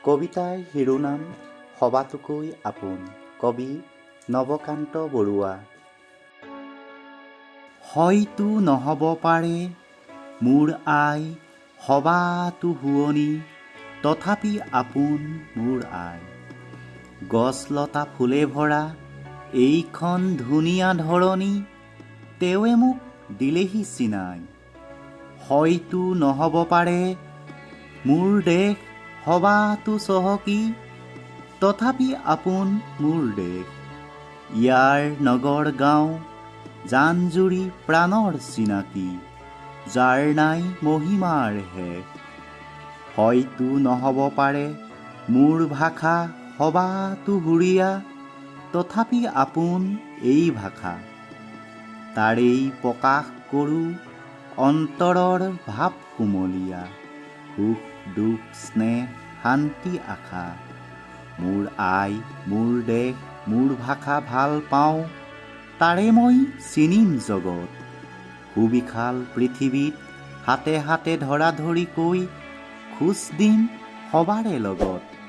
কবিতাৰ শিৰোনাম সবাতোকৈ আপোন। কবি নৱকান্ত বৰুৱা। হয়তো নহ'ব পাৰে মোৰ আই সবাতো শুৱনি, তথাপি আপোন মোৰ আই। গছ লতা ফুলে ভৰা এইখন ধুনীয়া ধৰণী, তেৱে মোক দিলেহি চিনাই। হয়তো নহ'ব পাৰে মোৰ দেশ সবাতো চহকী, তথাপি আপোন মোৰ দেশ। ইয়াৰ নগৰ গাঁও জান জুৰি প্ৰাণৰ চিনাকি, যাৰ নাই মহিমাৰ শেষ। হয়তো নহ'ব পাৰে মোৰ ভাষা সবাতো সুৰীয়া, তথাপি আপোন এই ভাষা। তাৰেই প্ৰকাশ কৰোঁ অন্তৰৰ ভাৱ কুমলীয়া, সুখ দুখ স্নেহ শান্তি আশা। মোৰ আই মোৰ দেশ মোৰ ভাষা ভাল পাওঁ, তাৰে মই চিনিম জগত। সুবিশাল পৃথিৱীত হাতে হাতে ধৰা ধৰি কৈ, খোজ দিম সবাৰে লগত।